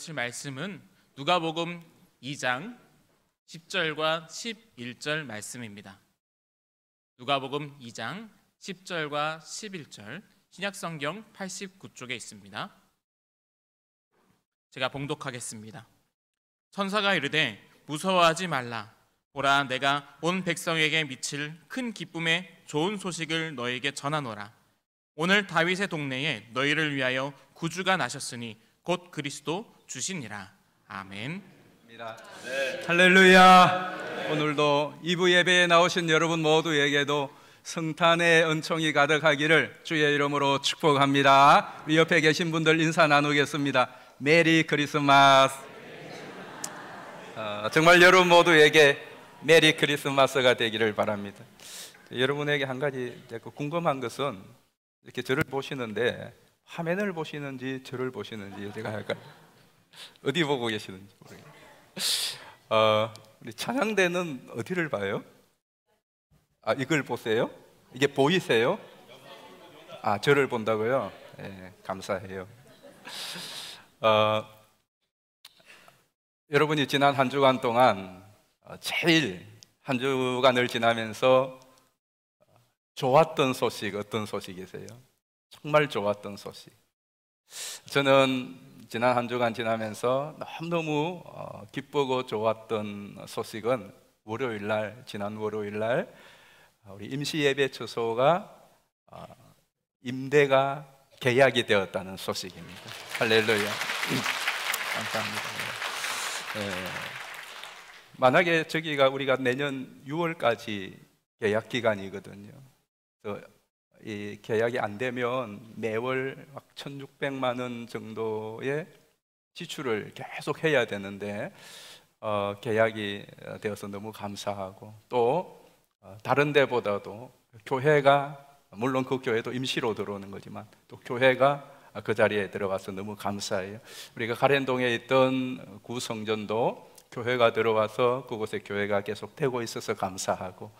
들으실 말씀은 누가복음 2장 10절과 11절 말씀입니다. 누가복음 2장 10절과 11절 신약성경 89쪽에 있습니다. 제가 봉독하겠습니다. 천사가 이르되 무서워하지 말라. 보라, 내가 온 백성에게 미칠 큰 기쁨의 좋은 소식을 너에게 전하노라. 오늘 다윗의 동네에 너희를 위하여 구주가 나셨으니 곧 그리스도 주시니라. 아멘. 네. 할렐루야. 오늘도 2부 예배에 나오신 여러분 모두에게도 성탄의 은총이 가득하기를 주의 이름으로 축복합니다. 우리 옆에 계신 분들 인사 나누겠습니다. 메리 크리스마스. 정말 여러분 모두에게 메리 크리스마스가 되기를 바랍니다. 여러분에게 한 가지 궁금한 것은 이렇게 저를 보시는데 화면을 보시는지 저를 보시는지 제가 약간 어디 보고 계시는지 모르겠어요. 우리 찬양대는 어디를 봐요? 이걸 보세요? 이게 보이세요? 저를 본다고요? 네, 감사해요. 여러분이 지난 한 주간 동안 제일 한 주간을 지나면서 좋았던 소식 어떤 소식이세요? 정말 좋았던 소식. 저는 지난 한 주간 지나면서 너무너무 기쁘고 좋았던 소식은 지난 월요일날 우리 임시예배처소가 임대가 계약이 되었다는 소식입니다. 할렐루야. 감사합니다. 만약에 저기가 우리가 내년 6월까지 계약 기간이거든요. 이 계약이 안 되면 매월 1,600만 원 정도의 지출을 계속 해야 되는데 계약이 되어서 너무 감사하고 또 다른 데보다도 교회가 물론 그 교회도 임시로 들어오는 거지만 또 교회가 그 자리에 들어가서 너무 감사해요. 우리가 가랜동에 있던 구성전도 교회가 들어와서 그곳에 교회가 계속 되고 있어서 감사하고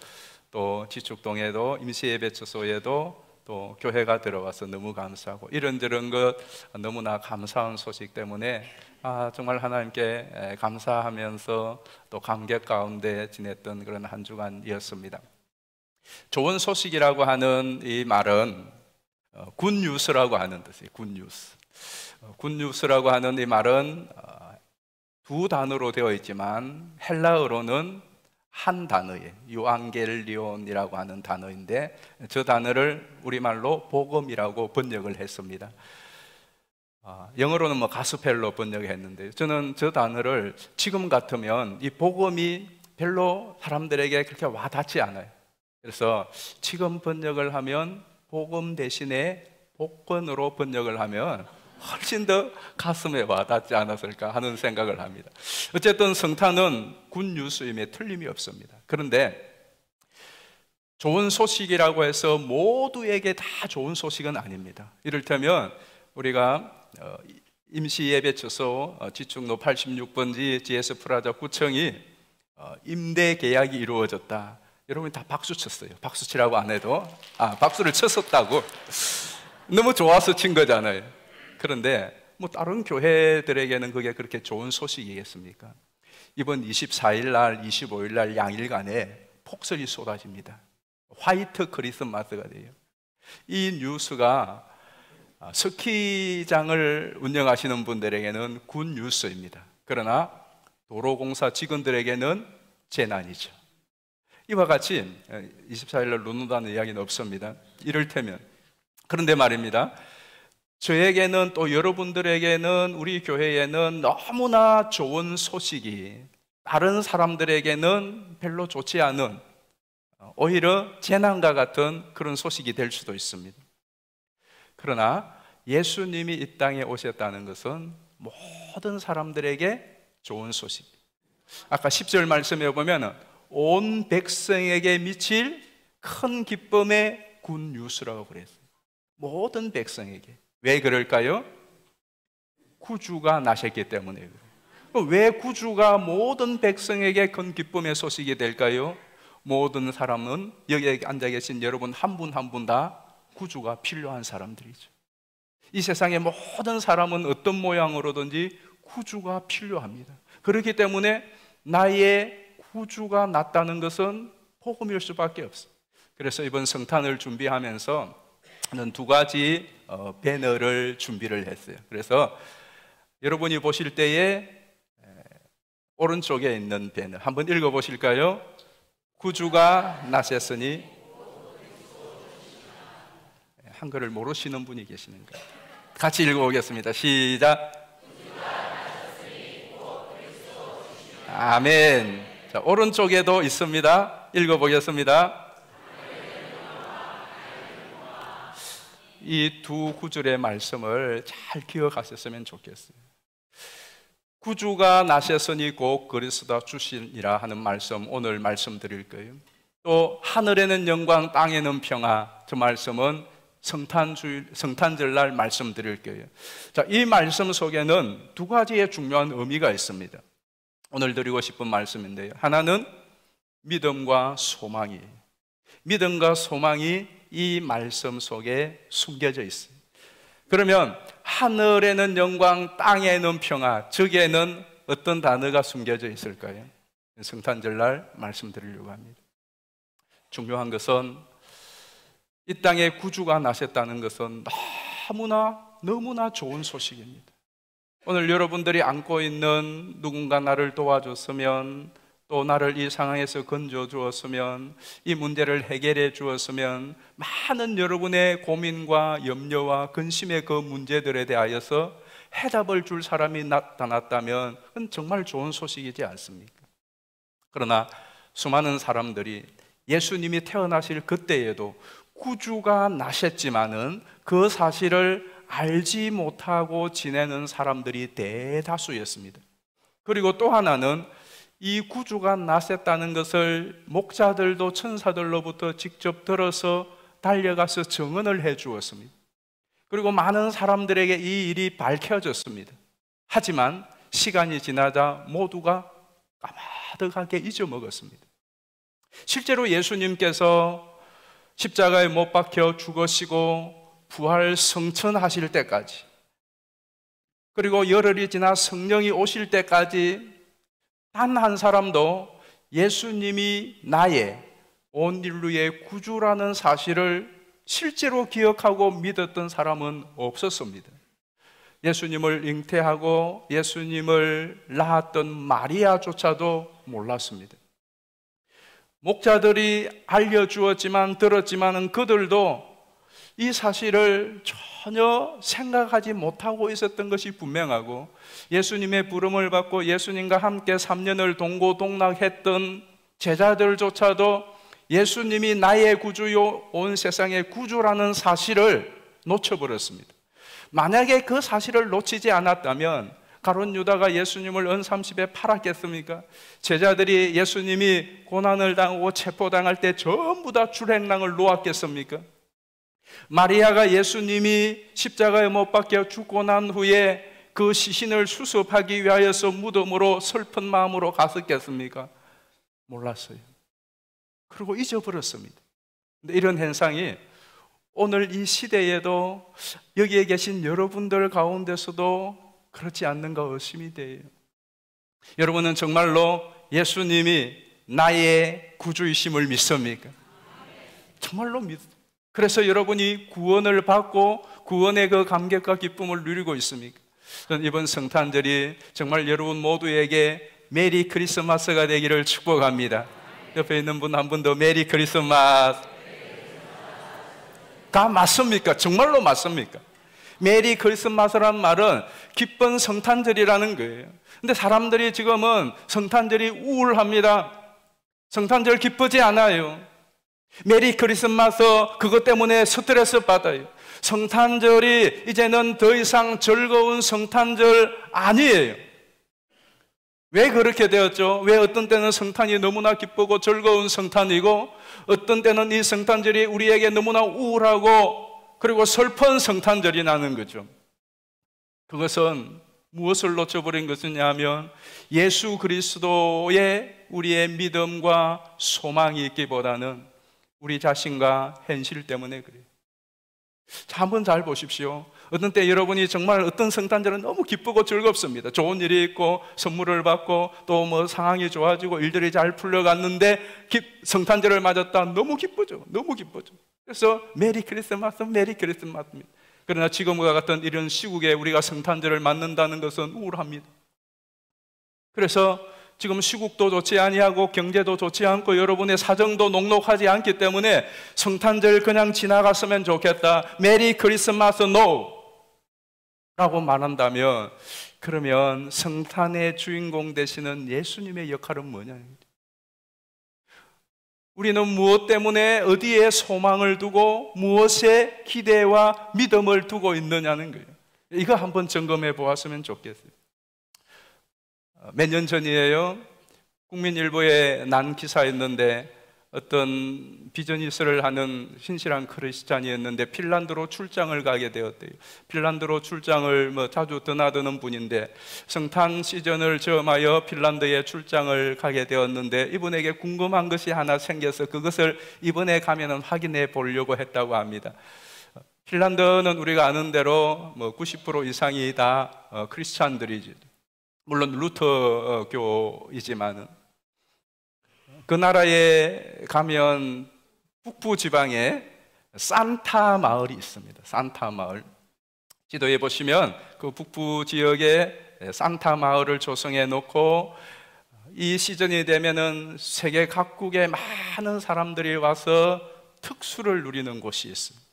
또 지축동에도 임시예배처소에도 또 교회가 들어와서 너무 감사하고 이런저런 것 너무나 감사한 소식 때문에 정말 하나님께 감사하면서 또 감격 가운데 지냈던 그런 한 주간이었습니다. 좋은 소식이라고 하는 이 말은 굿뉴스라고 하는 뜻이에요. 굿뉴스. 굿뉴스라고 하는 이 말은 두 단어로 되어 있지만 헬라어로는 한 단어예요. 유앙겔리온이라고 하는 단어인데 저 단어를 우리말로 복음이라고 번역을 했습니다. 영어로는 가스펠로 번역했는데 저는 저 단어를 지금 같으면 이 복음이 별로 사람들에게 그렇게 와닿지 않아요. 그래서 지금 번역을 하면 복음 대신에 복권으로 번역을 하면 훨씬 더 가슴에 와닿지 않았을까 하는 생각을 합니다. 어쨌든 성탄은 굿뉴스임에 틀림이 없습니다. 그런데 좋은 소식이라고 해서 모두에게 다 좋은 소식은 아닙니다. 이를테면 우리가 임시예배처소 지축로 86번지 GS 프라자 구청이 임대 계약이 이루어졌다. 여러분이 다 박수 쳤어요. 박수 치라고 안 해도 박수를 쳤었다고. 너무 좋아서 친 거잖아요. 그런데 다른 교회들에게는 그게 그렇게 좋은 소식이겠습니까? 이번 24일 날, 25일 날 양일간에 폭설이 쏟아집니다. 화이트 크리스마스가 돼요. 이 뉴스가 스키장을 운영하시는 분들에게는 굿 뉴스입니다. 그러나 도로공사 직원들에게는 재난이죠. 이와 같이 24일 날 눈온다는 이야기는 없습니다. 이를테면 그런데 말입니다. 저에게는 또 여러분들에게는 우리 교회에는 너무나 좋은 소식이 다른 사람들에게는 별로 좋지 않은 오히려 재난과 같은 그런 소식이 될 수도 있습니다. 그러나 예수님이 이 땅에 오셨다는 것은 모든 사람들에게 좋은 소식. 아까 10절 말씀에 보면 온 백성에게 미칠 큰 기쁨의 굿 뉴스라고 그랬어요. 모든 백성에게. 왜 그럴까요? 구주가 나셨기 때문에. 왜 구주가 모든 백성에게 큰 기쁨의 소식이 될까요? 모든 사람은 여기에 앉아 계신 여러분 한 분 한 분 다 구주가 필요한 사람들이죠. 이 세상의 모든 사람은 어떤 모양으로든지 구주가 필요합니다. 그렇기 때문에 나의 구주가 낫다는 것은 복음일 수밖에 없어요. 그래서 이번 성탄을 준비하면서 저는 두 가지 배너를 준비를 했어요. 그래서 여러분이 보실 때에 오른쪽에 있는 배너 한번 읽어보실까요? 구주가 나셨으니, 한글을 모르시는 분이 계시는 거예요. 같이 읽어보겠습니다. 시작. 아멘. 자, 오른쪽에도 있습니다. 읽어보겠습니다. 이 두 구절의 말씀을 잘 기억하셨으면 좋겠어요. 구주가 나셨으니 곧 그리스도가 주시니라 하는 말씀, 오늘 말씀드릴 거예요. 또 하늘에는 영광, 땅에는 평화, 저 말씀은 성탄절날 말씀드릴 거예요. 자, 이 말씀 속에는 두 가지의 중요한 의미가 있습니다. 오늘 드리고 싶은 말씀인데요, 하나는 믿음과 소망이에요. 믿음과 소망이 이 말씀 속에 숨겨져 있어요. 그러면 하늘에는 영광, 땅에는 평화, 저기에는 어떤 단어가 숨겨져 있을까요? 성탄절날 말씀드리려고 합니다. 중요한 것은 이 땅에 구주가 나셨다는 것은 너무나 좋은 소식입니다. 오늘 여러분들이 안고 있는 누군가 나를 도와줬으면, 또 나를 이 상황에서 건져 주었으면, 이 문제를 해결해 주었으면, 많은 여러분의 고민과 염려와 근심의 그 문제들에 대하여서 해답을 줄 사람이 나타났다면 그건 정말 좋은 소식이지 않습니까? 그러나 수많은 사람들이 예수님이 태어나실 그때에도 구주가 나셨지만은 그 사실을 알지 못하고 지내는 사람들이 대다수였습니다. 그리고 또 하나는 이 구주가 나셨다는 것을 목자들도 천사들로부터 직접 들어서 달려가서 증언을 해 주었습니다. 그리고 많은 사람들에게 이 일이 밝혀졌습니다. 하지만 시간이 지나자 모두가 까마득하게 잊어먹었습니다. 실제로 예수님께서 십자가에 못 박혀 죽으시고 부활 성천하실 때까지, 그리고 열흘이 지나 성령이 오실 때까지 단 한 사람도 예수님이 나의 온 인류의 구주라는 사실을 실제로 기억하고 믿었던 사람은 없었습니다. 예수님을 잉태하고 예수님을 낳았던 마리아조차도 몰랐습니다. 목자들이 알려주었지만 들었지만은 그들도 이 사실을 전혀 생각하지 못하고 있었던 것이 분명하고, 예수님의 부름을 받고 예수님과 함께 3년을 동고동락했던 제자들조차도 예수님이 나의 구주요 온 세상의 구주라는 사실을 놓쳐버렸습니다. 만약에 그 사실을 놓치지 않았다면 가룟 유다가 예수님을 은삼십에 팔았겠습니까? 제자들이 예수님이 고난을 당하고 체포당할 때 전부 다 출행랑을 놓았겠습니까? 마리아가 예수님이 십자가에 못 박혀 죽고 난 후에 그 시신을 수습하기 위하여서 무덤으로 슬픈 마음으로 갔었겠습니까? 몰랐어요. 그리고 잊어버렸습니다. 근데 이런 현상이 오늘 이 시대에도 여기에 계신 여러분들 가운데서도 그렇지 않는가 의심이 돼요. 여러분은 정말로 예수님이 나의 구주이심을 믿습니까? 정말로 믿습니다. 그래서 여러분이 구원을 받고 구원의 그 감격과 기쁨을 누리고 있습니까? 저는 이번 성탄절이 정말 여러분 모두에게 메리 크리스마스가 되기를 축복합니다. 옆에 있는 분 한 분 더 메리 크리스마스. 다 맞습니까? 정말로 맞습니까? 메리 크리스마스란 말은 기쁜 성탄절이라는 거예요. 근데 사람들이 지금은 성탄절이 우울합니다. 성탄절 기쁘지 않아요. 메리 크리스마스 그것 때문에 스트레스 받아요. 성탄절이 이제는 더 이상 즐거운 성탄절 아니에요. 왜 그렇게 되었죠? 왜 어떤 때는 성탄이 너무나 기쁘고 즐거운 성탄이고 어떤 때는 이 성탄절이 우리에게 너무나 우울하고 그리고 슬픈 성탄절이 나는 거죠? 그것은 무엇을 놓쳐버린 것이냐 하면 예수 그리스도의 우리의 믿음과 소망이 있기보다는 우리 자신과 현실 때문에 그래요. 자, 한번 잘 보십시오. 어떤 때 여러분이 정말 어떤 성탄절은 너무 기쁘고 즐겁습니다. 좋은 일이 있고 선물을 받고 또 뭐 상황이 좋아지고 일들이 잘 풀려갔는데 성탄절을 맞았다. 너무 기쁘죠. 너무 기쁘죠. 그래서 메리 크리스마스, 메리 크리스마스입니다. 그러나 지금과 같은 이런 시국에 우리가 성탄절을 맞는다는 것은 우울합니다. 그래서 지금 시국도 좋지 아니하고 경제도 좋지 않고 여러분의 사정도 녹록하지 않기 때문에 성탄절 그냥 지나갔으면 좋겠다. 메리 크리스마스 노! 라고 말한다면 그러면 성탄의 주인공 되시는 예수님의 역할은 뭐냐? 우리는 무엇 때문에 어디에 소망을 두고 무엇에 기대와 믿음을 두고 있느냐는 거예요. 이거 한번 점검해 보았으면 좋겠어요. 몇 년 전이에요. 국민일보에 난 기사였는데 어떤 비즈니스를 하는 신실한 크리스찬이었는데 핀란드로 출장을 가게 되었대요. 핀란드로 출장을 자주 드나드는 분인데 성탄 시즌을 점하여 핀란드에 출장을 가게 되었는데 이분에게 궁금한 것이 하나 생겨서 그것을 이번에 가면은 확인해 보려고 했다고 합니다. 핀란드는 우리가 아는 대로 90% 이상이 다 크리스찬들이지. 물론 루터교이지만은 그 나라에 가면 북부 지방에 산타 마을이 있습니다. 산타 마을. 지도에 보시면 그 북부 지역에 산타 마을을 조성해 놓고 이 시즌이 되면은 세계 각국의 많은 사람들이 와서 특수를 누리는 곳이 있습니다.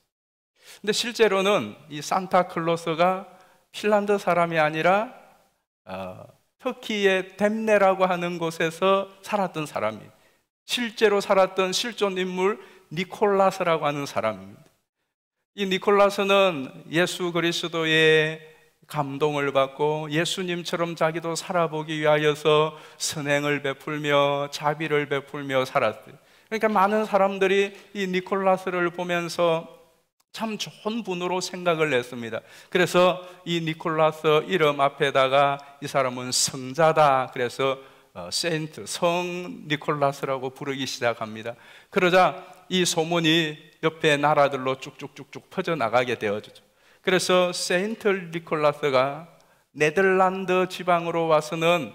근데 실제로는 이 산타클로스가 핀란드 사람이 아니라 터키의 뎀네라고 하는 곳에서 살았던 사람이에요. 실제로 살았던 실존 인물 니콜라스라고 하는 사람입니다. 이 니콜라스는 예수 그리스도의 감동을 받고 예수님처럼 자기도 살아보기 위하여서 선행을 베풀며 자비를 베풀며 살았어요. 그러니까 많은 사람들이 이 니콜라스를 보면서 참 좋은 분으로 생각을 했습니다. 그래서 이 니콜라스 이름 앞에다가 이 사람은 성자다. 그래서 세인트, 성 니콜라스라고 부르기 시작합니다. 그러자 이 소문이 옆에 나라들로 쭉쭉쭉쭉 퍼져나가게 되어지죠. 그래서 세인트 니콜라스가 네덜란드 지방으로 와서는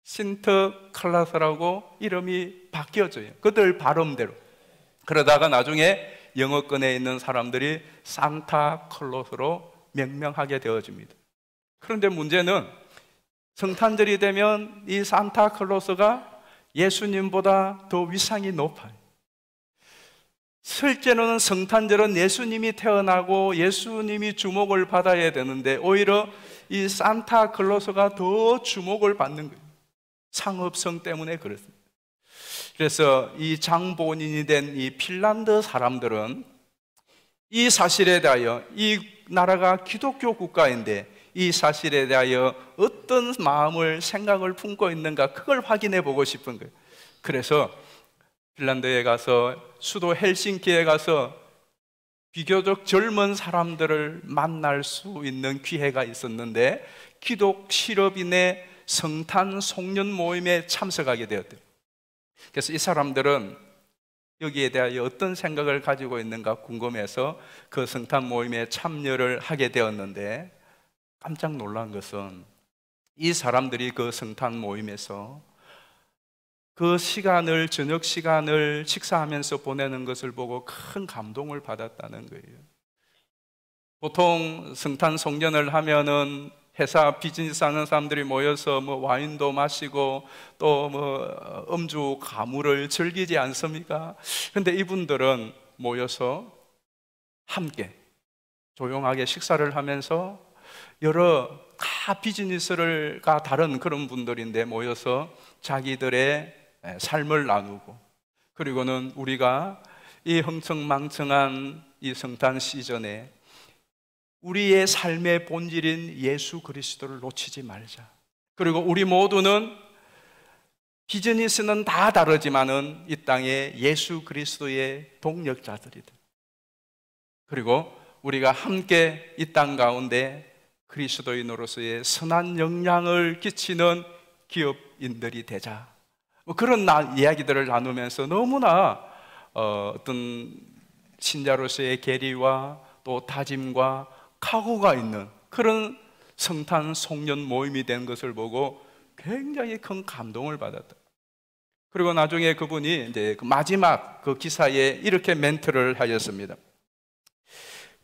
신트클라스라고 이름이 바뀌어져요. 그들 발음대로. 그러다가 나중에 영어권에 있는 사람들이 산타클로스로 명명하게 되어집니다. 그런데 문제는 성탄절이 되면 이 산타클로스가 예수님보다 더 위상이 높아요. 실제로는 성탄절은 예수님이 태어나고 예수님이 주목을 받아야 되는데 오히려 이 산타클로스가 더 주목을 받는 거예요. 상업성 때문에 그렇습니다. 그래서 이 장본인이 된 이 핀란드 사람들은 이 사실에 대하여 이 나라가 기독교 국가인데 이 사실에 대하여 어떤 마음을 생각을 품고 있는가 그걸 확인해 보고 싶은 거예요. 그래서 핀란드에 가서 수도 헬싱키에 가서 비교적 젊은 사람들을 만날 수 있는 기회가 있었는데 기독 실업인의 성탄 송년 모임에 참석하게 되었대요. 그래서 이 사람들은 여기에 대하여 어떤 생각을 가지고 있는가 궁금해서 그 성탄 모임에 참여를 하게 되었는데 깜짝 놀란 것은 이 사람들이 그 성탄 모임에서 그 시간을, 저녁 시간을 식사하면서 보내는 것을 보고 큰 감동을 받았다는 거예요. 보통 성탄 송년을 하면은 회사 비즈니스 하는 사람들이 모여서 와인도 마시고 또 음주 가무를 즐기지 않습니까? 근데 이분들은 모여서 함께 조용하게 식사를 하면서 여러 다 비즈니스가 다른 그런 분들인데 모여서 자기들의 삶을 나누고 그리고는 우리가 이 흥청망청한 이 성탄 시즌에 우리의 삶의 본질인 예수 그리스도를 놓치지 말자. 그리고 우리 모두는 비즈니스는 다 다르지만은 이 땅에 예수 그리스도의 동력자들이다. 그리고 우리가 함께 이 땅 가운데 그리스도인으로서의 선한 영향을 끼치는 기업인들이 되자. 그런 이야기들을 나누면서 너무나 어떤 신자로서의 계리와 또 다짐과 각오가 있는 그런 성탄 송년 모임이 된 것을 보고 굉장히 큰 감동을 받았다. 그리고 나중에 그분이 이제 그 마지막 그 기사에 이렇게 멘트를 하였습니다.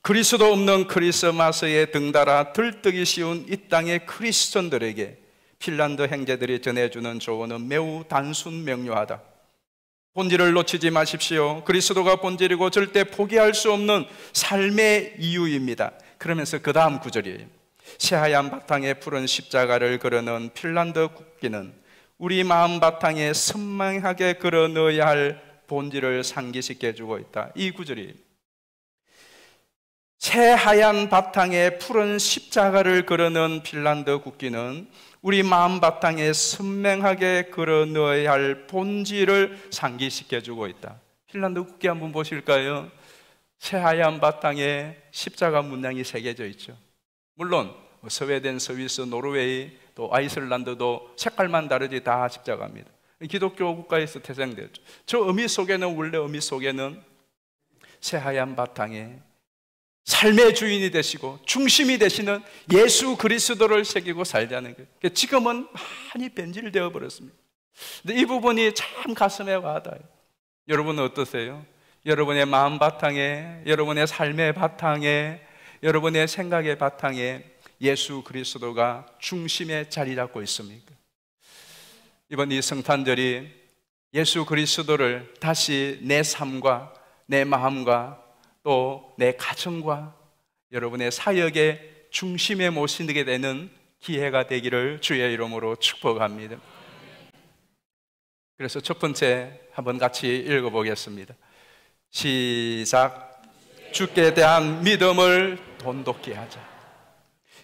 그리스도 없는 크리스마스에 등달아 들뜨기 쉬운 이 땅의 크리스천들에게 핀란드 형제들이 전해주는 조언은 매우 단순 명료하다. 본질을 놓치지 마십시오. 그리스도가 본질이고 절대 포기할 수 없는 삶의 이유입니다. 그러면서 그 다음 구절이에요. 새하얀 바탕에 푸른 십자가를 걸어놓은 핀란드 국기는 우리 마음 바탕에 선명하게 걸어넣어야 할 본질을 상기시켜주고 있다. 이 구절이에요. 새하얀 바탕에 푸른 십자가를 걸어놓은 핀란드 국기는 우리 마음 바탕에 선명하게 걸어넣어야 할 본질을 상기시켜주고 있다. 핀란드 국기 한번 보실까요? 새하얀 바탕에 십자가 문양이 새겨져 있죠. 물론 스웨덴, 스위스, 노르웨이, 또 아이슬란드도 색깔만 다르지 다 십자가입니다. 기독교 국가에서 태생됐죠. 저 의미 속에는, 원래 의미 속에는 새하얀 바탕에 삶의 주인이 되시고 중심이 되시는 예수 그리스도를 새기고 살자는 거예요. 지금은 많이 변질되어 버렸습니다. 근데 이 부분이 참 가슴에 와닿아요. 여러분은 어떠세요? 여러분의 마음 바탕에, 여러분의 삶의 바탕에, 여러분의 생각의 바탕에 예수 그리스도가 중심에 자리 잡고 있습니까? 이번 이 성탄절이 예수 그리스도를 다시 내 삶과 내 마음과 또 내 가정과 여러분의 사역의 중심에 모시게 되는 기회가 되기를 주의 이름으로 축복합니다. 그래서 첫 번째 한번 같이 읽어보겠습니다. 시작. 주께 대한 믿음을 돈독히 하자.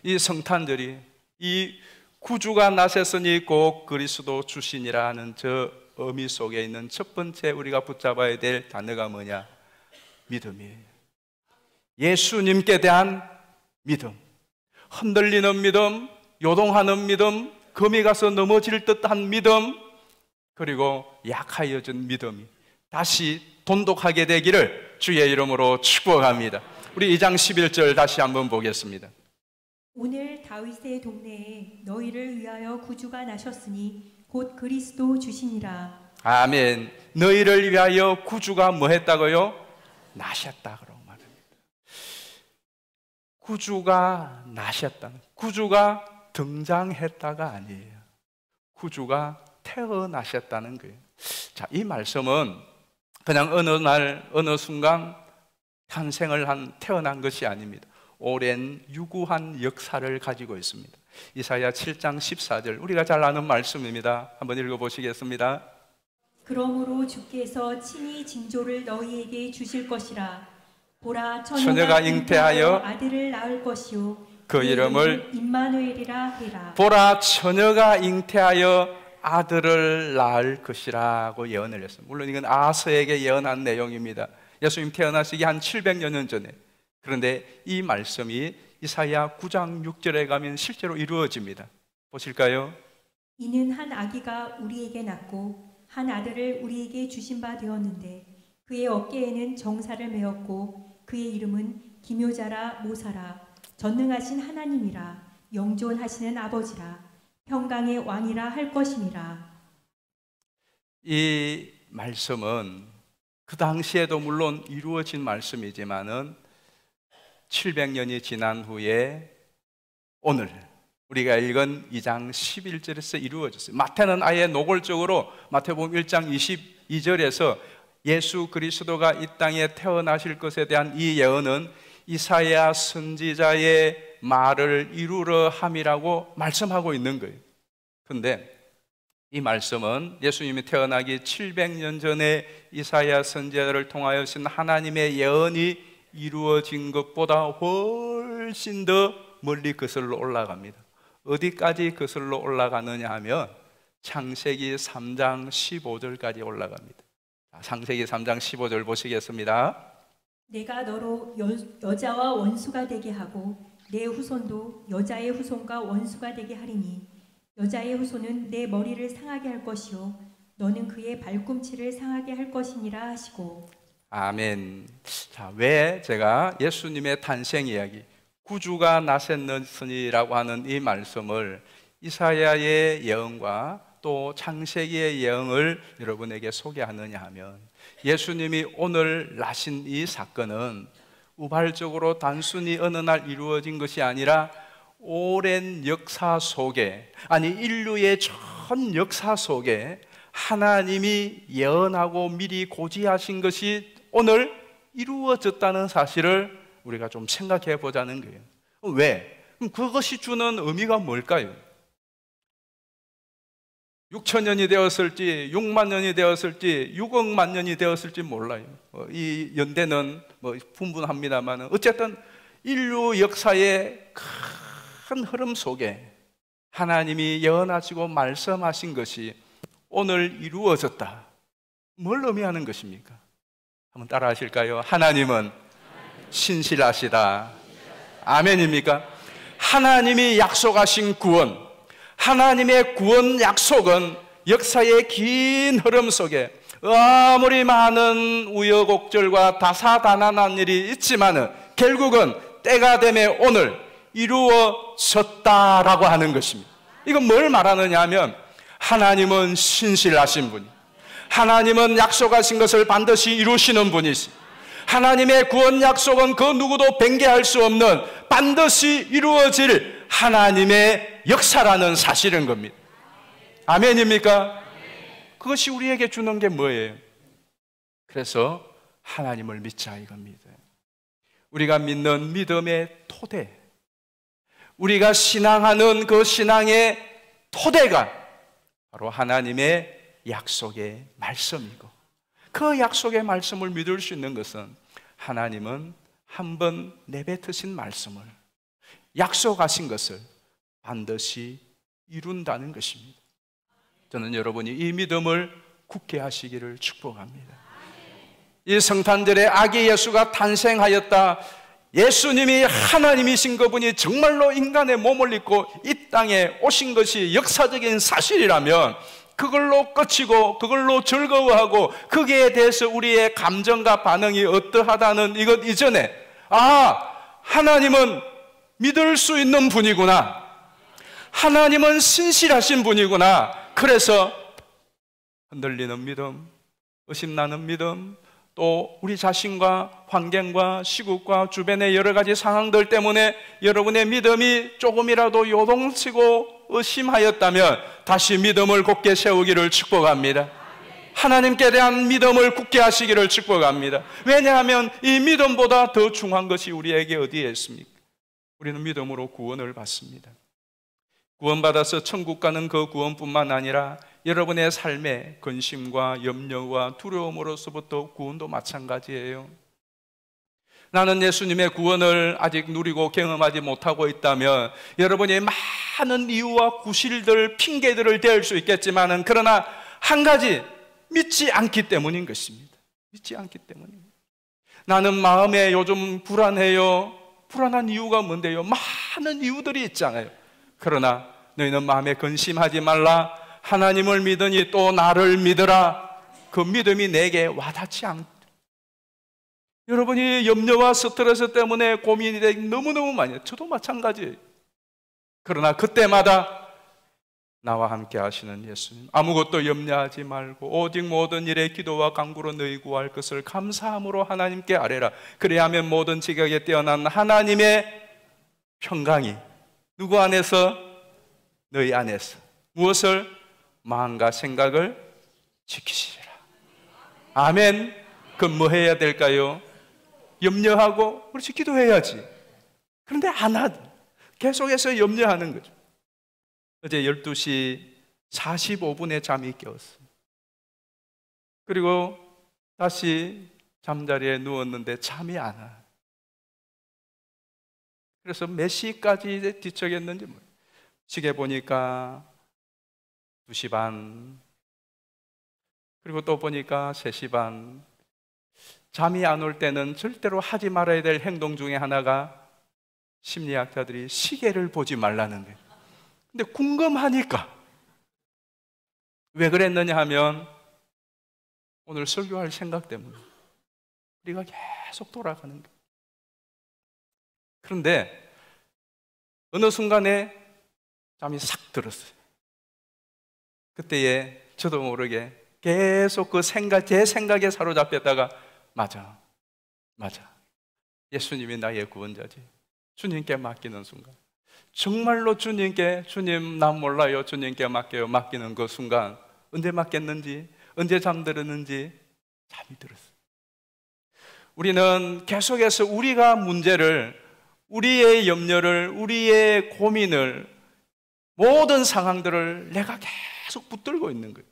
이 성탄절이 이 구주가 나셨으니 곧 그리스도 주시니라 하는 저 의미 속에 있는 첫 번째 우리가 붙잡아야 될 단어가 뭐냐? 믿음이에요. 예수님께 대한 믿음, 흔들리는 믿음, 요동하는 믿음, 금이 가서 넘어질 듯한 믿음, 그리고 약하여진 믿음이 다시 돈독하게 되기를 주의 이름으로 축복합니다. 우리 2장 11절 다시 한번 보겠습니다. 오늘 다윗의 동네에 너희를 위하여 구주가 나셨으니 곧 그리스도 주시니라. 아멘. 너희를 위하여 구주가 뭐 했다고요? 나셨다 그러고 말합니다. 구주가 나셨다는, 구주가 등장했다가 아니에요. 구주가 태어나셨다는 거예요. 자, 이 말씀은 그냥 어느 날 어느 순간 탄생을 한, 태어난 것이 아닙니다. 오랜 유구한 역사를 가지고 있습니다. 이사야 7장 14절, 우리가 잘 아는 말씀입니다. 한번 읽어보시겠습니다. 그러므로 주께서 친히 징조를 너희에게 주실 것이라. 보라, 처녀가 잉태하여 아들을 낳을 것이요 그 이름을 임마누엘이라 해라. 보라, 처녀가 잉태하여 아들을 낳을 것이라고 예언을 했습니다. 물론 이건 아하스에게 예언한 내용입니다. 예수님 태어나시기 한 700여 년 전에. 그런데 이 말씀이 이사야 9장 6절에 가면 실제로 이루어집니다. 보실까요? 이는 한 아기가 우리에게 낳고 한 아들을 우리에게 주신 바 되었는데 그의 어깨에는 정사를 메었고 그의 이름은 기묘자라 모사라 전능하신 하나님이라 영존하시는 아버지라 평강의 왕이라 할 것이니라. 이 말씀은 그 당시에도 물론 이루어진 말씀이지만은 700년이 지난 후에 오늘 우리가 읽은 2장 11절에서 이루어졌어요. 마태는 아예 노골적으로 마태복음 1장 22절에서 예수 그리스도가 이 땅에 태어나실 것에 대한 이 예언은 이사야 선지자의 말을 이루려 함이라고 말씀하고 있는 거예요. 그런데 이 말씀은 예수님이 태어나기 700년 전에 이사야 선지자를 통하여신 하나님의 예언이 이루어진 것보다 훨씬 더 멀리 거슬러 올라갑니다. 어디까지 거슬러 올라가느냐 하면 창세기 3장 15절까지 올라갑니다. 창세기 3장 15절 보시겠습니다. 내가 너로 여자와 원수가 되게 하고 내 후손도 여자의 후손과 원수가 되게 하리니 여자의 후손은 내 머리를 상하게 할 것이요 너는 그의 발꿈치를 상하게 할 것이니라 하시고. 아멘. 자, 왜 제가 예수님의 탄생 이야기, 구주가 나셨으니라고 하는 이 말씀을 이사야의 예언과 또 창세기의 예언을 여러분에게 소개하느냐 하면, 예수님이 오늘 나신 이 사건은 우발적으로 단순히 어느 날 이루어진 것이 아니라 오랜 역사 속에, 아니 인류의 전 역사 속에 하나님이 예언하고 미리 고지하신 것이 오늘 이루어졌다는 사실을 우리가 좀 생각해 보자는 거예요. 왜? 그럼 그것이 주는 의미가 뭘까요? 6천년이 되었을지 6만 년이 되었을지 6억만 년이 되었을지 몰라요. 이 연대는 분분합니다만 어쨌든 인류 역사의 큰 흐름 속에 하나님이 예언하시고 말씀하신 것이 오늘 이루어졌다. 뭘 의미하는 것입니까? 한번 따라 하실까요? 하나님은 신실하시다. 아멘입니까? 하나님이 약속하신 구원, 하나님의 구원 약속은 역사의 긴 흐름 속에 아무리 많은 우여곡절과 다사다난한 일이 있지만은 결국은 때가 되면 오늘 이루어졌다라고 하는 것입니다. 이건 뭘 말하느냐 하면 하나님은 신실하신 분이, 하나님은 약속하신 것을 반드시 이루시는 분이시, 하나님의 구원 약속은 그 누구도 변개할 수 없는 반드시 이루어질 하나님의 역사라는 사실인 겁니다. 아멘입니까? 그것이 우리에게 주는 게 뭐예요? 그래서 하나님을 믿자 이겁니다. 우리가 믿는 믿음의 토대, 우리가 신앙하는 그 신앙의 토대가 바로 하나님의 약속의 말씀이고, 그 약속의 말씀을 믿을 수 있는 것은 하나님은 한번 내뱉으신 말씀을, 약속하신 것을 반드시 이룬다는 것입니다. 저는 여러분이 이 믿음을 굳게 하시기를 축복합니다. 이 성탄절에 아기 예수가 탄생하였다, 예수님이 하나님이신 그분이 정말로 인간의 몸을 입고 이 땅에 오신 것이 역사적인 사실이라면 그걸로 끝이고 그걸로 즐거워하고 거기에 대해서 우리의 감정과 반응이 어떠하다는 이것 이전에, 하나님은 믿을 수 있는 분이구나, 하나님은 신실하신 분이구나, 그래서 흔들리는 믿음, 의심나는 믿음, 또 우리 자신과 환경과 시국과 주변의 여러 가지 상황들 때문에 여러분의 믿음이 조금이라도 요동치고 의심하였다면 다시 믿음을 굳게 세우기를 축복합니다. 하나님께 대한 믿음을 굳게 하시기를 축복합니다. 왜냐하면 이 믿음보다 더 중요한 것이 우리에게 어디에 있습니까? 우리는 믿음으로 구원을 받습니다. 구원받아서 천국 가는 그 구원뿐만 아니라 여러분의 삶의 근심과 염려와 두려움으로서부터 구원도 마찬가지예요. 나는 예수님의 구원을 아직 누리고 경험하지 못하고 있다면 여러분이 많은 이유와 구실들, 핑계들을 댈 수 있겠지만, 그러나 한 가지, 믿지 않기 때문인 것입니다. 믿지 않기 때문입니다. 나는 마음에 요즘 불안해요. 불안한 이유가 뭔데요? 많은 이유들이 있잖아요. 그러나 너희는 마음에 근심하지 말라. 하나님을 믿으니 또 나를 믿으라. 그 믿음이 내게 와닿지 않다. 여러분이 염려와 스트레스 때문에 고민이 되기 너무너무 많이 해요. 저도 마찬가지예요. 그러나 그때마다 나와 함께 하시는 예수님, 아무것도 염려하지 말고 오직 모든 일에 기도와 간구로 너희 구할 것을 감사함으로 하나님께 아뢰라. 그래야 하면 모든 지각에 뛰어난 하나님의 평강이 누구 안에서? 너희 안에서 무엇을? 마음과 생각을 지키시리라. 아멘. 그럼 뭐 해야 될까요? 염려하고, 그렇지, 기도해야지. 그런데 안 하다. 계속해서 염려하는 거죠. 어제 12시 45분에 잠이 깨었어요. 그리고 다시 잠자리에 누웠는데 잠이 안 와. 그래서 몇 시까지 뒤척였는지 모르겠어요. 시계 보니까 2시 반, 그리고 또 보니까 3시 반. 잠이 안 올 때는 절대로 하지 말아야 될 행동 중에 하나가 심리학자들이 시계를 보지 말라는 거예요. 근데 궁금하니까. 왜 그랬느냐 하면 오늘 설교할 생각 때문에 우리가 계속 돌아가는 거예요. 그런데 어느 순간에 잠이 싹 들었어요. 그때에 저도 모르게 계속 제 생각에 사로잡혔다가 맞아. 예수님이 나의 구원자지. 주님께 맡기는 순간. 정말로 주님께, 주님 난 몰라요, 주님께 맡겨요, 맡기는 그 순간 언제 맡겼는지, 언제 잠들었는지 잠이 들었어요. 우리는 계속해서 우리가 문제를, 우리의 염려를, 우리의 고민을, 모든 상황들을 내가 계속 붙들고 있는 거예요.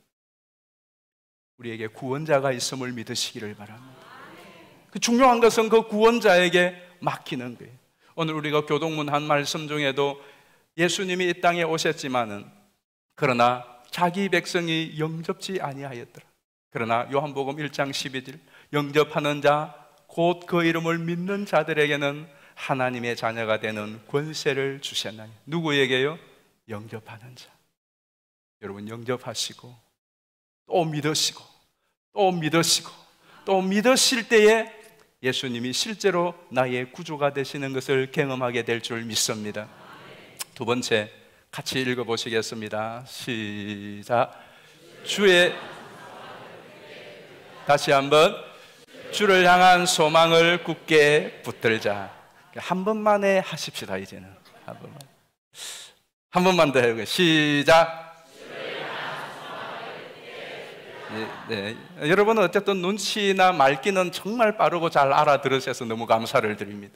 우리에게 구원자가 있음을 믿으시기를 바랍니다. 그 중요한 것은 그 구원자에게 맡기는 거예요. 오늘 우리가 교동문 한 말씀 중에도 예수님이 이 땅에 오셨지만은 그러나 자기 백성이 영접지 아니하였더라. 그러나 요한복음 1장 12절 영접하는 자 곧 그 이름을 믿는 자들에게는 하나님의 자녀가 되는 권세를 주셨나니. 누구에게요? 영접하는 자. 여러분 영접하시고 또 믿으시고 또 믿으시고 또 믿으실 때에 예수님이 실제로 나의 구주가 되시는 것을 경험하게 될 줄 믿습니다. 두 번째 같이 읽어보시겠습니다. 시작. 다시 한번 주를 향한 소망을 굳게 붙들자. 한 번만에 하십시다. 이제는 한 번만 더 해보게요. 시작. 네. 여러분은 어쨌든 눈치나 말귀는 정말 빠르고 잘 알아들으셔서 너무 감사를 드립니다.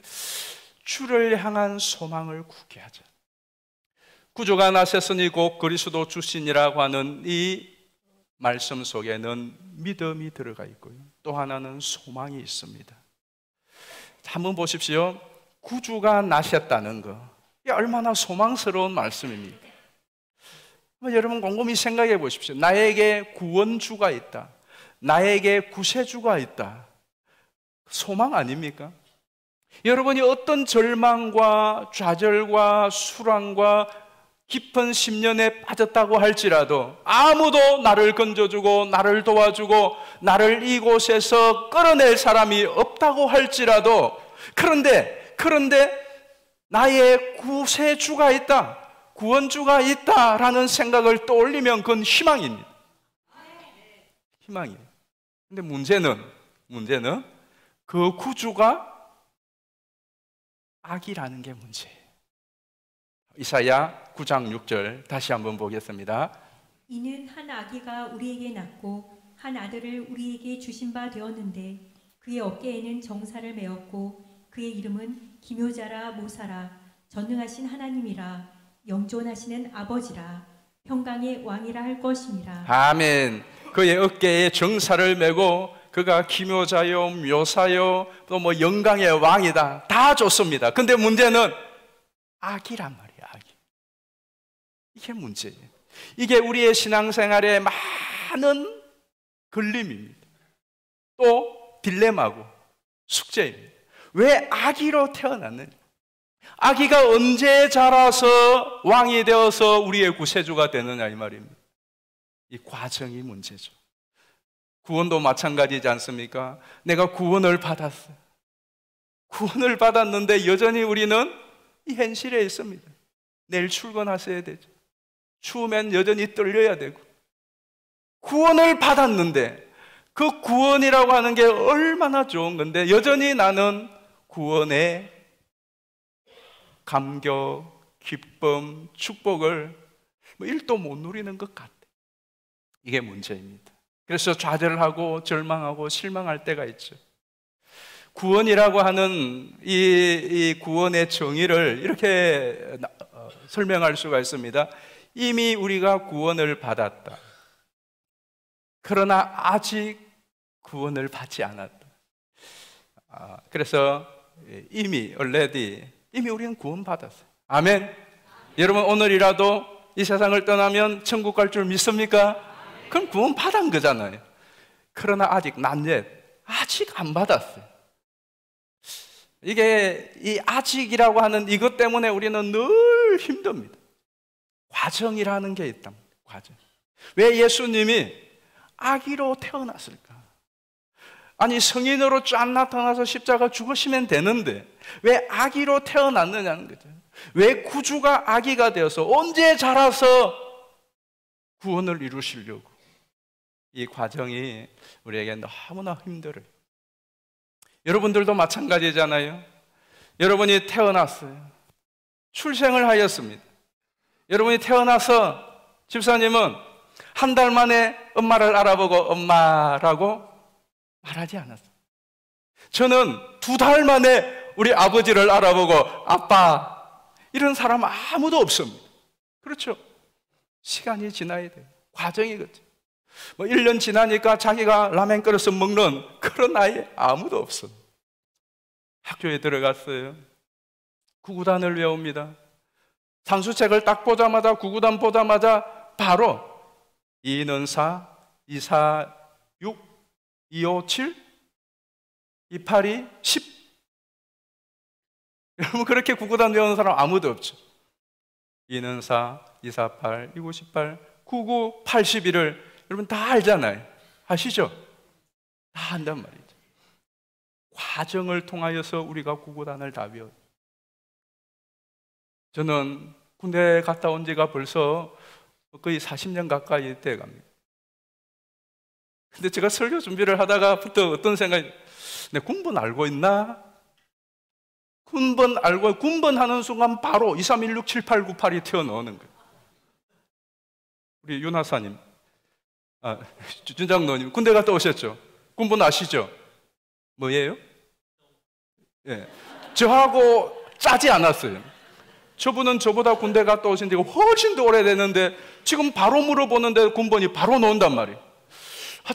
주를 향한 소망을 굳게 하자. 구주가 나셨으니 곧 그리스도 주시니라고 하는 이 말씀 속에는 믿음이 들어가 있고요, 또 하나는 소망이 있습니다. 한번 보십시오. 구주가 나셨다는 거, 이게 얼마나 소망스러운 말씀입니까? 여러분 곰곰이 생각해 보십시오. 나에게 구원주가 있다, 나에게 구세주가 있다. 소망 아닙니까? 여러분이 어떤 절망과 좌절과 수랑과 깊은 심년에 빠졌다고 할지라도, 아무도 나를 건져주고 나를 도와주고 나를 이곳에서 끌어낼 사람이 없다고 할지라도, 그런데 나의 구세주가 있다, 구원주가 있다라는 생각을 떠올리면 그건 희망입니다. 희망이에요. 근데 문제는 그 구주가 악이라는 게 문제예요. 이사야 9장 6절 다시 한번 보겠습니다. 이는 한 아기가 우리에게 낳고 한 아들을 우리에게 주신 바 되었는데 그의 어깨에는 정사를 메었고 그의 이름은 기묘자라 모사라 전능하신 하나님이라 영존하시는 아버지라 평강의 왕이라 할 것임이라. 아멘. 그의 어깨에 정사를 메고 그가 기묘자요 묘사요 또 뭐 영광의 왕이다, 다 좋습니다. 근데 문제는 악이란 말이에요. 악이. 이게 문제예요. 이게 우리의 신앙생활에 많은 걸림입니다. 또 딜레마고 숙제입니다. 왜 아기로 태어났느냐? 아기가 언제 자라서 왕이 되어서 우리의 구세주가 되느냐 이 말입니다. 이 과정이 문제죠. 구원도 마찬가지지 않습니까? 내가 구원을 받았어요. 구원을 받았는데 여전히 우리는 이 현실에 있습니다. 내일 출근하셔야 되죠. 추우면 여전히 떨려야 되고, 구원을 받았는데 그 구원이라고 하는 게 얼마나 좋은 건데 여전히 나는 구원의 감격, 기쁨, 축복을 1도 못 누리는 것 같아. 이게 문제입니다. 그래서 좌절하고 절망하고 실망할 때가 있죠. 구원이라고 하는 이 구원의 정의를 이렇게 설명할 수가 있습니다. 이미 우리가 구원을 받았다. 그러나 아직 구원을 받지 않았다. 그래서 이미 우리는 구원받았어요. 아멘. 여러분 오늘이라도 이 세상을 떠나면 천국 갈 줄 믿습니까? 그럼 구원 받은 거잖아요. 그러나 아직 아직 안 받았어요. 이게 이 아직이라고 하는 이것 때문에 우리는 늘 힘듭니다. 과정이라는 게 있다. 과정. 왜 예수님이 아기로 태어났을까? 아니 성인으로 쫙 나타나서 십자가 죽으시면 되는데 왜 아기로 태어났느냐는 거죠. 왜 구주가 아기가 되어서 언제 자라서 구원을 이루시려고. 이 과정이 우리에게 너무나 힘들어요. 여러분들도 마찬가지잖아요. 여러분이 태어났어요. 출생을 하였습니다. 여러분이 태어나서 집사님은 한 달 만에 엄마를 알아보고 엄마라고 말하지 않았어요. 저는 2달 만에 우리 아버지를 알아보고 아빠, 이런 사람 아무도 없습니다. 그렇죠? 시간이 지나야 돼요. 과정이거든요. 1년 지나니까 자기가 라면 끓여서 먹는 그런 아이 아무도 없어요. 학교에 들어갔어요. 구구단을 외웁니다. 산수책을 딱 보자마자, 구구단 보자마자 바로 2는 4, 2, 4, 6, 2, 5, 7, 2, 8, 2, 10. 여러분 그렇게 구구단 외우는 사람 아무도 없죠. 2는 4, 2, 4, 8, 2, 9, 18, 9, 9, 81을 여러분 다 알잖아요. 아시죠? 다 안단 말이죠. 과정을 통하여서 우리가 구구단을 다 외워요. 저는 군대 갔다 온 지가 벌써 거의 40년 가까이 돼 갑니다. 근데 제가 설교 준비를 하다가부터 어떤 생각이, 내 군번 알고 있나? 군번 알고, 군번 하는 순간 바로 2, 3, 1, 6, 7, 8, 9, 8이 튀어나오는 거예요. 우리 윤하사님, 준장로님, 군대 갔다 오셨죠? 군번 아시죠? 뭐예요? 예, 저하고 짜지 않았어요. 저분은 저보다 군대 갔다 오신 지가 훨씬 더 오래됐는데 지금 바로 물어보는데 군번이 바로 나온단 말이에요.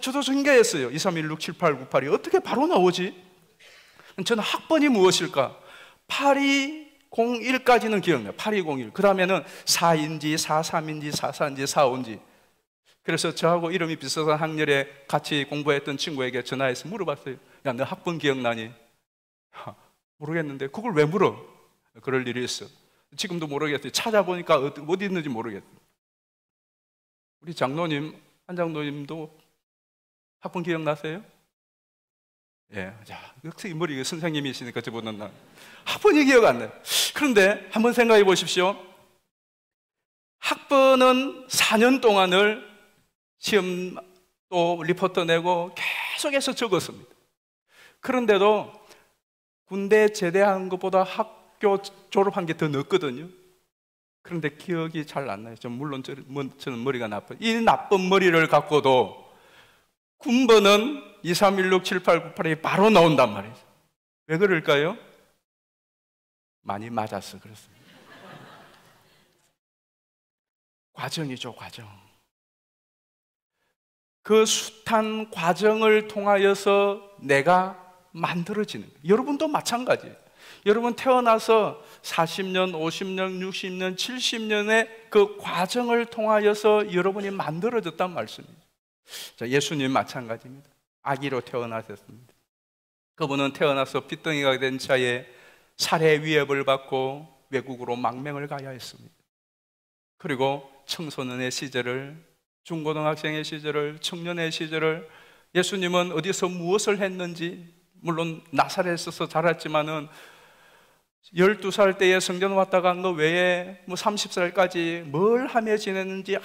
저도 신기했어요. 2, 3, 1, 6, 7, 8, 9, 8이 어떻게 바로 나오지? 저는 학번이 무엇일까? 8201까지는 기억나요. 8201. 그 다음에는 4인지 43인지 44인지 45인지. 그래서 저하고 이름이 비슷한 학년에 같이 공부했던 친구에게 전화해서 물어봤어요. 야, 너 학번 기억나니? 모르겠는데 그걸 왜 물어? 그럴 일이 있어. 지금도 모르겠어요. 찾아보니까 어디 있는지 모르겠어요. 우리 장로님, 한 장로님도 학번 기억나세요? 예, 자, 역시 머리 선생님이시니까 저보다는 학번이 기억 안 나요. 그런데 한번 생각해 보십시오. 학번은 4년 동안을 시험 또 리포트 내고 계속해서 적었습니다. 그런데도 군대 제대한 것보다 학교 졸업한 게 더 늦거든요. 그런데 기억이 잘 안 나요. 물론 저는 머리가 나빠요. 이 나쁜 머리를 갖고도 군번은 2, 3, 1, 6, 7, 8, 9, 8이 바로 나온단 말이죠. 왜 그럴까요? 많이 맞았어 그렇습니다. 과정이죠, 과정. 그 숱한 과정을 통하여서 내가 만들어지는 거예요. 여러분도 마찬가지예요. 여러분 태어나서 40년, 50년, 60년, 70년의 그 과정을 통하여서 여러분이 만들어졌단 말씀이죠. 자, 예수님 마찬가지입니다. 아기로 태어나셨습니다. 그분은 태어나서 핏덩이가 된 차에 살해 위협을 받고 외국으로 망명을 가야 했습니다. 그리고 청소년의 시절을, 중고등학생의 시절을, 청년의 시절을 예수님은 어디서 무엇을 했는지, 물론 나사렛에서 자랐지만은 12살 때에 성전 왔다 간 거 외에 30살까지 뭘 하며 지냈는지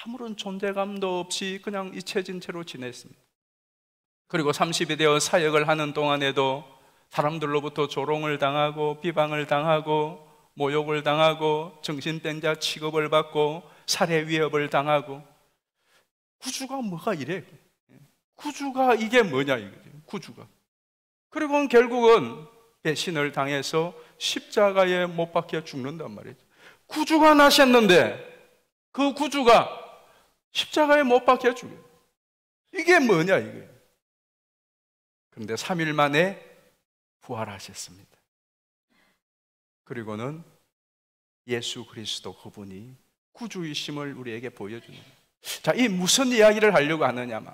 아무런 존재감도 없이 그냥 잊혀진 채로 지냈습니다. 그리고 30이 되어 사역을 하는 동안에도 사람들로부터 조롱을 당하고 비방을 당하고 모욕을 당하고 정신병자 취급을 받고 살해 위협을 당하고. 구주가 뭐가 이래? 구주가 이게 뭐냐 이거죠. 구주가. 그리고 결국은 배신을 당해서 십자가에 못 박혀 죽는단 말이죠. 구주가 나셨는데 그 구주가 십자가에 못 박혀 죽어요. 이게 뭐냐 이거예요. 그런데 3일 만에 부활하셨습니다. 그리고는 예수 그리스도 그분이 구주이심을 우리에게 보여주는 거예요. 자, 이 무슨 이야기를 하려고 하느냐면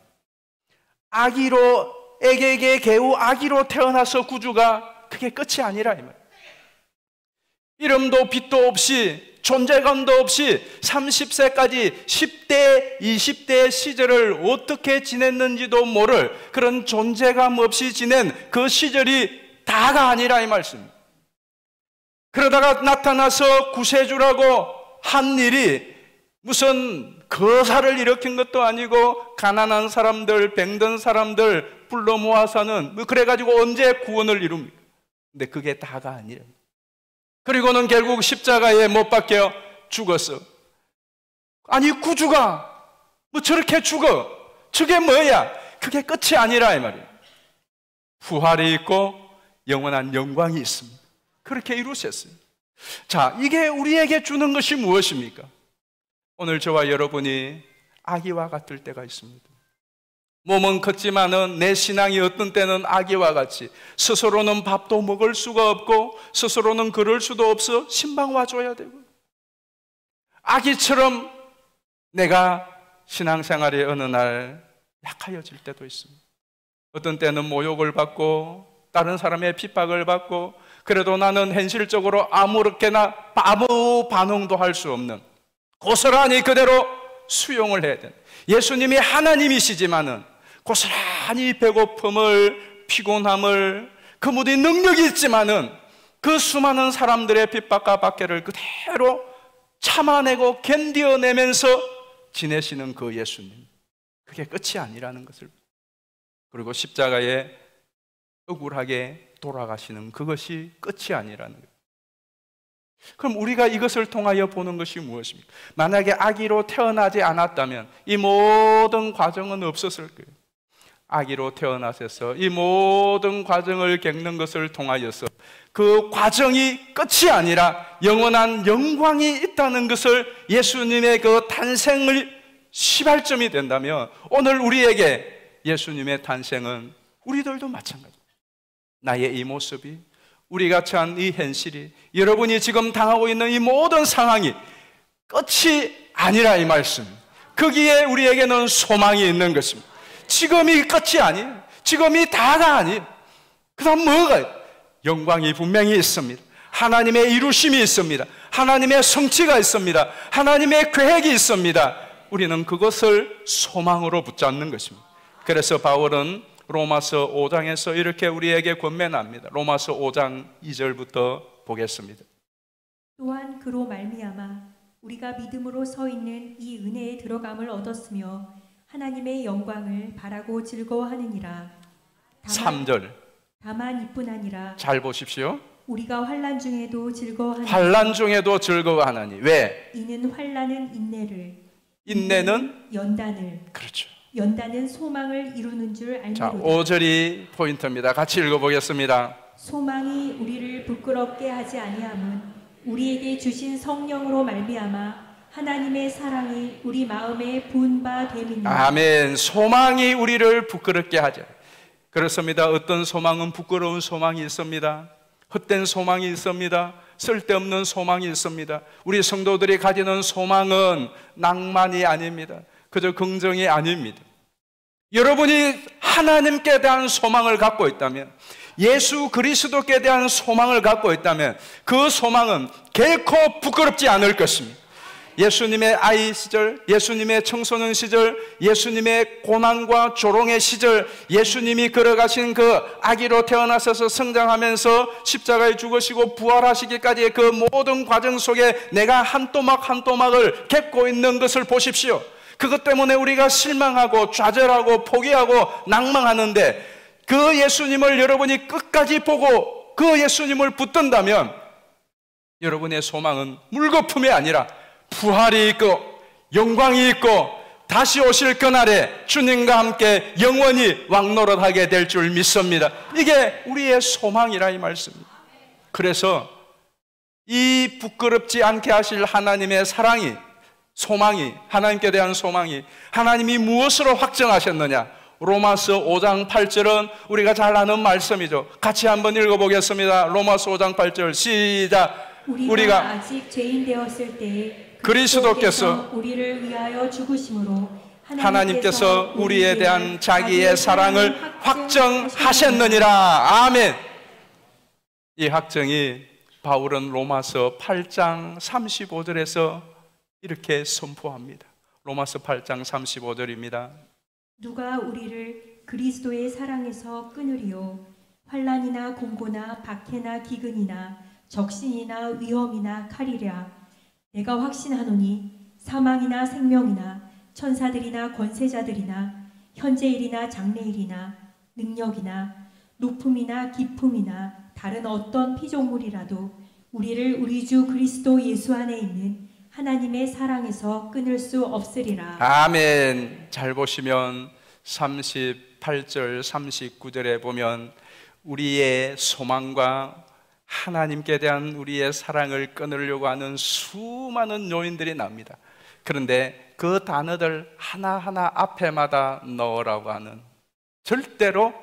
아기로, 애게게 개우 아기로 태어나서 구주가 그게 끝이 아니라 이 말이에요. 이름도 빛도 없이 존재감도 없이 30세까지 10대, 20대 시절을 어떻게 지냈는지도 모를 그런 존재감 없이 지낸 그 시절이 다가 아니라 이 말씀입니다. 그러다가 나타나서 구세주라고 한 일이 무슨 거사를 일으킨 것도 아니고 가난한 사람들, 병든 사람들 불러 모아서는 그래가지고 언제 구원을 이룹니까? 근데 그게 다가 아니라, 그리고는 결국 십자가에 못 박혀 죽었어. 아니 구주가 뭐 저렇게 죽어? 저게 뭐야? 그게 끝이 아니라 이 말이에요. 부활이 있고 영원한 영광이 있습니다. 그렇게 이루셨어요. 자, 이게 우리에게 주는 것이 무엇입니까? 오늘 저와 여러분이 아기와 같을 때가 있습니다. 몸은 컸지만은 내 신앙이 어떤 때는 아기와 같이 스스로는 밥도 먹을 수가 없고 스스로는 걸을 수도 없어 신방 와줘야 되고, 아기처럼 내가 신앙생활의 어느 날 약하여질 때도 있습니다. 어떤 때는 모욕을 받고 다른 사람의 핍박을 받고, 그래도 나는 현실적으로 아무렇게나 아무 반응도 할 수 없는, 고스란히 그대로 수용을 해야 되는, 예수님이 하나님이시지만은 고스란히 배고픔을, 피곤함을, 그 모든 능력이 있지만은 그 수많은 사람들의 핍박과 박해를 그대로 참아내고 견뎌내면서 지내시는 그 예수님, 그게 끝이 아니라는 것을, 그리고 십자가에 억울하게 돌아가시는 그것이 끝이 아니라는 거예요. 그럼 우리가 이것을 통하여 보는 것이 무엇입니까? 만약에 아기로 태어나지 않았다면 이 모든 과정은 없었을 거예요. 아기로 태어나셔서 이 모든 과정을 겪는 것을 통하여서 그 과정이 끝이 아니라 영원한 영광이 있다는 것을, 예수님의 그 탄생을 시발점이 된다면 오늘 우리에게 예수님의 탄생은 우리들도 마찬가지입니다. 나의 이 모습이, 우리가 처한 이 현실이, 여러분이 지금 당하고 있는 이 모든 상황이 끝이 아니라 이 말씀, 거기에 우리에게는 소망이 있는 것입니다. 지금이 끝이 아니에요. 지금이 다가 아니에요. 그 다음 뭐가? 영광이 분명히 있습니다. 하나님의 이루심이 있습니다. 하나님의 성취가 있습니다. 하나님의 계획이 있습니다. 우리는 그것을 소망으로 붙잡는 것입니다. 그래서 바울은 로마서 5장에서 이렇게 우리에게 권면합니다. 로마서 5장 2절부터 보겠습니다. 또한 그로 말미암아 우리가 믿음으로 서 있는 이 은혜에 들어감을 얻었으며 하나님의 영광을 바라고 즐거워하느니라. 3절. 다만 이뿐 아니라, 잘 보십시오. 우리가 환난 중에도 즐거워하나니. 환난 중에도 즐거워하나니. 왜? 이는 환난은 인내를, 인내는 연단을, 그렇죠. 연단은 소망을 이루는 줄 알미로다. 자, 5절이 포인트입니다. 같이 읽어보겠습니다. 소망이 우리를 부끄럽게 하지 아니함은 우리에게 주신 성령으로 말미암아 하나님의 사랑이 우리 마음에 부은 바 됨이니라. 아멘. 소망이 우리를 부끄럽게 하죠. 그렇습니다. 어떤 소망은 부끄러운 소망이 있습니다. 헛된 소망이 있습니다. 쓸데없는 소망이 있습니다. 우리 성도들이 가지는 소망은 낭만이 아닙니다. 그저 긍정이 아닙니다. 여러분이 하나님께 대한 소망을 갖고 있다면, 예수 그리스도께 대한 소망을 갖고 있다면 그 소망은 결코 부끄럽지 않을 것입니다. 예수님의 아이 시절, 예수님의 청소년 시절, 예수님의 고난과 조롱의 시절, 예수님이 걸어가신 그 아기로 태어나셔서 성장하면서 십자가에 죽으시고 부활하시기까지의 그 모든 과정 속에 내가 한 또막 한 또막을 겪고 있는 것을 보십시오. 그것 때문에 우리가 실망하고 좌절하고 포기하고 낭망하는데, 그 예수님을 여러분이 끝까지 보고 그 예수님을 붙든다면 여러분의 소망은 물거품이 아니라 부활이 있고 영광이 있고 다시 오실 그날에 주님과 함께 영원히 왕노릇하게 될 줄 믿습니다. 이게 우리의 소망이라 이 말씀입니다. 그래서 이 부끄럽지 않게 하실 하나님의 사랑이, 소망이, 하나님께 대한 소망이 하나님이 무엇으로 확정하셨느냐? 로마서 5장 8절은 우리가 잘 아는 말씀이죠. 같이 한번 읽어보겠습니다. 로마서 5장 8절 시작. 우리가 아직 죄인 되었을 때에 그리스도께서 우리를 위하여 죽으심으로 하나님께서 우리에 대한 자기의 사랑을 확정하셨느니라. 아멘. 이 확정이 바울은 로마서 8장 35절에서 이렇게 선포합니다. 로마서 8장 35절입니다. 누가 우리를 그리스도의 사랑에서 끊으리요? 환난이나 공고나 박해나 기근이나 적신이나 위험이나 칼이랴. 내가 확신하노니 사망이나 생명이나 천사들이나 권세자들이나 현재일이나 장래일이나 능력이나 높음이나 깊음이나 다른 어떤 피조물이라도 우리를 우리 주 그리스도 예수 안에 있는 하나님의 사랑에서 끊을 수 없으리라. 아멘. 잘 보시면 38절 39절에 보면 우리의 소망과 하나님께 대한 우리의 사랑을 끊으려고 하는 수많은 요인들이 나옵니다. 그런데 그 단어들 하나하나 앞에마다 넣으라고 하는, 절대로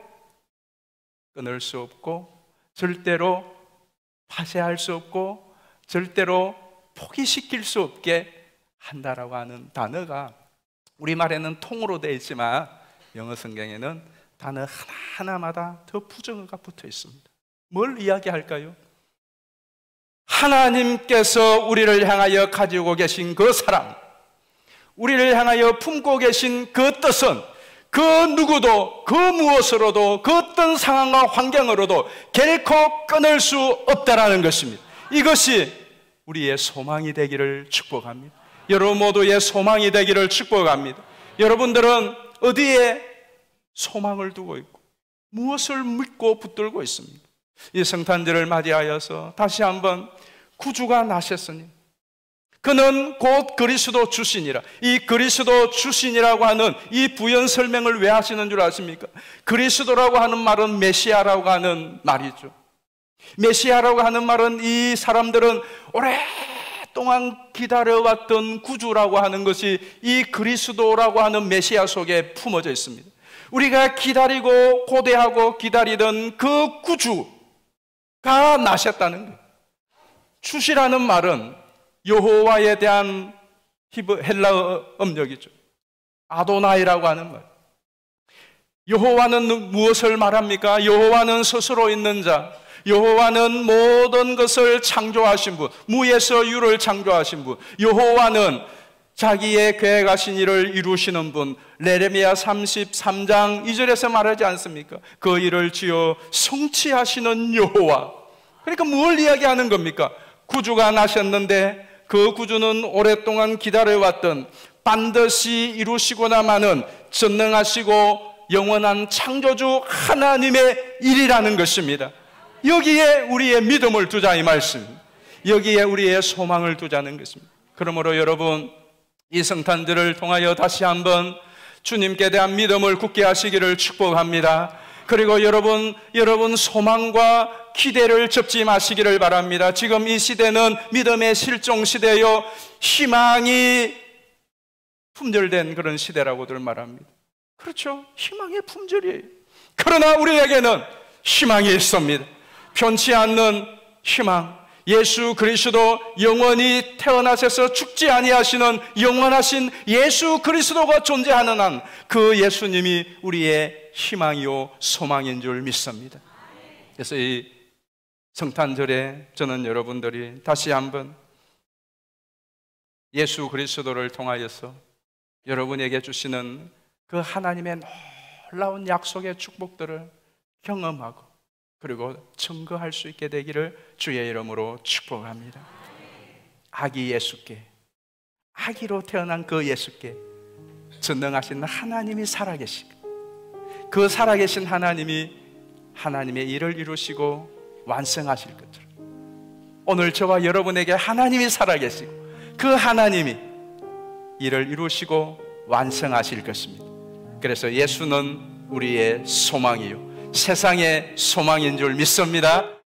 끊을 수 없고 절대로 파쇄할 수 없고 절대로 포기시킬 수 없게 한다라고 하는 단어가 우리말에는 통으로 되어 있지만 영어 성경에는 단어 하나하나마다 더 부정어가 붙어 있습니다. 뭘 이야기할까요? 하나님께서 우리를 향하여 가지고 계신 그 사랑, 우리를 향하여 품고 계신 그 뜻은 그 누구도 그 무엇으로도 그 어떤 상황과 환경으로도 결코 끊을 수 없다라는 것입니다. 이것이 우리의 소망이 되기를 축복합니다. 여러분 모두의 소망이 되기를 축복합니다. 여러분들은 어디에 소망을 두고 있고 무엇을 믿고 붙들고 있습니까? 이 성탄절을 맞이하여서 다시 한번 구주가 나셨으니 그는 곧 그리스도 주시니라. 이 그리스도 주시니라고 하는 이 부연 설명을 왜 하시는 줄 아십니까? 그리스도라고 하는 말은 메시아라고 하는 말이죠. 메시아라고 하는 말은 이 사람들은 오랫동안 기다려왔던 구주라고 하는 것이 이 그리스도라고 하는 메시아 속에 품어져 있습니다. 우리가 기다리고 고대하고 기다리던 그 구주가 나셨다는 거예요. 주시라는 말은 여호와에 대한 헬라어 음력이죠. 아도나이라고 하는 말. 여호와는 무엇을 말합니까? 여호와는 스스로 있는 자, 여호와는 모든 것을 창조하신 분, 무에서 유를 창조하신 분, 여호와는 자기의 계획하신 일을 이루시는 분. 레레미야 33장 2절에서 말하지 않습니까? 그 일을 지어 성취하시는 여호와. 그러니까 뭘 이야기하는 겁니까? 구주가 나셨는데 그 구주는 오랫동안 기다려왔던 반드시 이루시고나 마는 전능하시고 영원한 창조주 하나님의 일이라는 것입니다. 여기에 우리의 믿음을 두자 이 말씀, 여기에 우리의 소망을 두자는 것입니다. 그러므로 여러분 이 성탄절을 통하여 다시 한번 주님께 대한 믿음을 굳게 하시기를 축복합니다. 그리고 여러분 소망과 기대를 접지 마시기를 바랍니다. 지금 이 시대는 믿음의 실종 시대요, 희망이 품절된 그런 시대라고들 말합니다. 그렇죠, 희망의 품절이에요. 그러나 우리에게는 희망이 있습니다. 변치 않는 희망, 예수 그리스도, 영원히 태어나셔서 죽지 아니하시는 영원하신 예수 그리스도가 존재하는 한 그 예수님이 우리의 희망이요 소망인 줄 믿습니다. 그래서 이 성탄절에 저는 여러분들이 다시 한번 예수 그리스도를 통하여서 여러분에게 주시는 그 하나님의 놀라운 약속의 축복들을 경험하고 그리고 증거할 수 있게 되기를 주의 이름으로 축복합니다. 아기 예수께, 아기로 태어난 그 예수께 전능하신 하나님이 살아계시고 그 살아계신 하나님이 하나님의 일을 이루시고 완성하실 것처럼 오늘 저와 여러분에게 하나님이 살아계시고 그 하나님이 일을 이루시고 완성하실 것입니다. 그래서 예수는 우리의 소망이요 세상의 소망인 줄 믿습니다.